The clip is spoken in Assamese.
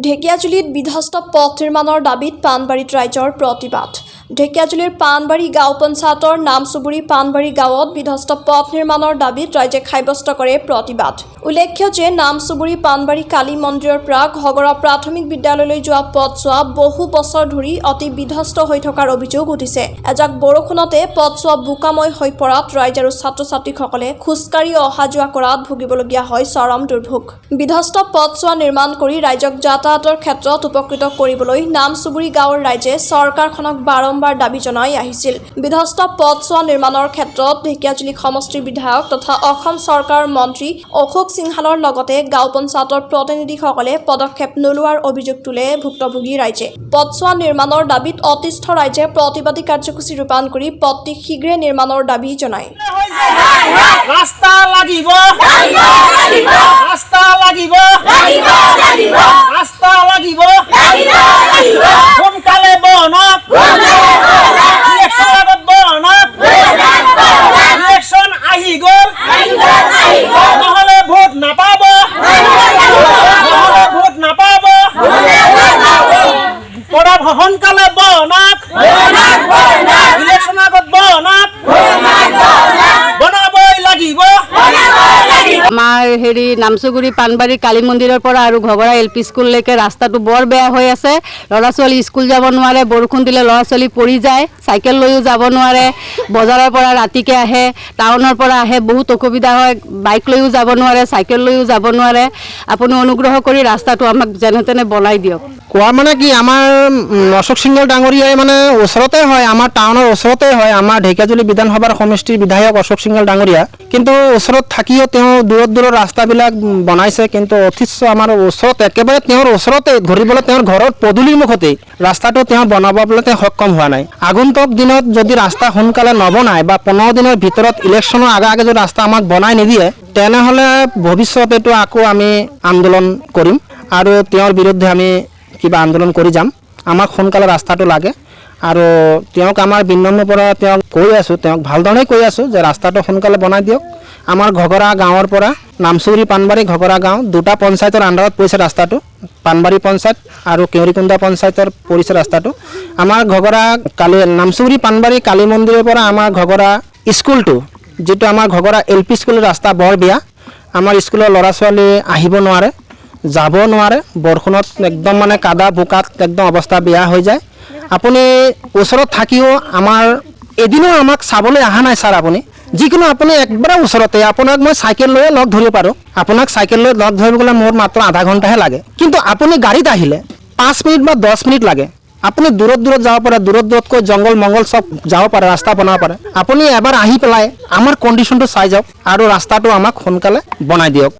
ঢেকিয়াজুলিত বিধ্বস্ত পথ নিৰ্মাণৰ দাবীত পাণবাৰীত ৰাইজৰ প্ৰতিবাদ। ঢেকিয়াজুলিৰ পাণবাৰী গাঁও পঞ্চায়তৰ নামচুবুৰী পাণবাৰী গাঁৱত বিধ্বস্ত পথ নিৰ্মাণৰ দাবীত ৰাইজে সাব্যস্ত কৰে প্ৰতিবাদ। উল্লেখ্য যে নামচুবুৰী পাণবাৰী কালী মন্দিৰৰ পৰা ঘগৰা প্ৰাথমিক বিদ্যালয়লৈ যোৱা পথছোৱা বহু বছৰ ধৰি অতি বিধ্বস্ত হৈ থকাৰ অভিযোগ উঠিছে। এজাক বৰষুণতে পথছোৱা বোকাময় হৈ পৰাত ৰাইজ আৰু ছাত্ৰ-ছাত্ৰীসকলে খোজকাঢ়ি অহা যোৱা কৰাত ভুগিবলগীয়া হয় চৰম দুৰ্ভোগ। বিধ্বস্ত পথছোৱা নিৰ্মাণ কৰি ৰাইজক যাতায়াতৰ ক্ষেত্ৰত উপকৃত কৰিবলৈ নামচুবুৰী গাঁৱৰ ৰাইজে চৰকাৰখনক বাৰম্বাৰ দাবী জনাই আহিছিল। বিধ্বস্ত পথছোৱা নিৰ্মাণৰ ক্ষেত্ৰত ঢেকিয়াজুলি সমষ্টিৰ বিধায়ক তথা অসম চৰকাৰৰ মন্ত্ৰী অশোক সিংহালৰ লগতে গাঁও পঞ্চায়তৰ প্ৰতিনিধিসকলে পদক্ষেপ নোলোৱাৰ অভিযোগ তোলে ভুক্তভোগী ৰাইজে। পথছোৱা নিৰ্মাণৰ দাবীত অতিষ্ঠ ৰাইজে প্ৰতিবাদী কাৰ্যসূচী ৰূপায়ণ কৰি পথটি শীঘ্ৰে নিৰ্মাণৰ দাবী জনায়। ৰাস্তা লাগিব, ৰাস্তা লাগিব, ৰাস্তা লাগিব, সোনকালে বনক, ইলেকশ্যন আহি গ'ল, নহ'লে ভোট নাপাব, নহ'লে ভোট নাপাব, পৰাব সোনকালে বনক, ইলেকশ্যন আগত বনক, বনাবই লাগিব। আমাৰ নামচুগুৰি পাণবাৰী কালী মন্দিৰৰ পৰা আৰু ঘগৰা LP স্কুললৈকে ৰাস্তাটো বৰ বেয়া হৈ আছে। ল'ৰা ছোৱালী স্কুল যাব নোৱাৰে, বৰষুণ দিলে ল'ৰা ছোৱালী পৰি যায়, চাইকেল লৈও যাব নোৱাৰে, বজাৰৰ পৰা ৰাতিকে আহে, টাউনৰ পৰা আহে, বহুত অসুবিধা হয়, বাইক লৈও যাব নোৱাৰে, চাইকেল লৈও যাব নোৱাৰে। আপুনি অনুগ্ৰহ কৰি ৰাস্তাটো আমাক যেনে তেনে বনাই দিয়ক। কোৱা মানে কি, আমাৰ অশোক সিংহল ডাঙৰীয়াই মানে ওচৰতে হয়, আমাৰ টাউনৰ ওচৰতে হয়, আমাৰ ঢেকিয়াজুলি বিধানসভাৰ সমষ্টিৰ বিধায়ক অশোক সিংহল ডাঙৰীয়া। কিন্তু ওচৰত থাকিও তেওঁ দূৰত দূৰৰ ৰাস্তাবিলাক বনাইছে, কিন্তু অথচ আমাৰ ওচৰত একেবাৰে তেওঁৰ ওচৰতে ধৰিবলৈ তেওঁৰ ঘৰৰ পদূলিৰ মুখতেই ৰাস্তাটো তেওঁ বনাবলৈ তেওঁ সক্ষম হোৱা নাই। আগন্তুক দিনত যদি ৰাস্তা সোনকালে নবনায় বা 15 দিনৰ ভিতৰত ইলেকশ্যনৰ আগে যদি ৰাস্তা আমাক বনাই নিদিয়ে, তেনেহ'লে ভৱিষ্যতেতো আকৌ আমি আন্দোলন কৰিম আৰু তেওঁৰ বিৰুদ্ধে আমি কিবা আন্দোলন কৰি যাম। আমাক সোনকালে ৰাস্তাটো লাগে আৰু তেওঁক আমাৰ বিনম্ৰ পৰা তেওঁক কৈ আছোঁ, তেওঁক ভালধৰণে কৈ আছোঁ যে ৰাস্তাটো সোনকালে বনাই দিয়ক। আমাৰ ঘগৰা গাঁৱৰ পৰা নামচুবুৰী পাণবাৰী ঘগৰা গাঁও দুটা পঞ্চায়তৰ আণ্ডাৰত পৰিছে ৰাস্তাটো, পাণবাৰী পঞ্চায়ত আৰু কেউৰিকুণ্ডা পঞ্চায়তৰ পৰিছে ৰাস্তাটো। আমাৰ ঘগৰা নামচুবুৰী পাণবাৰী কালী মন্দিৰৰ পৰা আমাৰ ঘগৰা স্কুলটো, যিটো আমাৰ ঘগৰা LP স্কুলৰ ৰাস্তা বৰ বেয়া। আমাৰ স্কুলৰ ল'ৰা ছোৱালী আহিব নোৱাৰে, যাব নোৱাৰে, বৰষুণত একদম মানে কাদা বোকাত একদম অৱস্থা বেয়া হৈ যায়। আপুনি ওচৰত থাকিও আমাৰ এদিনো আমাক চাবলৈ অহা নাই ছাৰ। আপুনি যিকোনো আপুনি একবাৰে ওচৰতে, আপোনাক মই চাইকেল লৈয়ে লগ ধৰিব পাৰোঁ। আপোনাক চাইকেল লৈ লগ ধৰিব গ'লে মোৰ মাত্ৰ আধা ঘণ্টাহে লাগে, কিন্তু আপুনি গাড়ীত আহিলে 5 মিনিট বা 10 মিনিট লাগে। আপুনি দূৰত যাব পাৰে, দূৰতকৈ জংঘল মংগল চব যাব পাৰে, ৰাস্তা বনাব পাৰে। আপুনি এবাৰ আহি পেলাই আমাৰ কণ্ডিশ্যনটো চাই যাওক আৰু ৰাস্তাটো আমাক সোনকালে বনাই দিয়ক।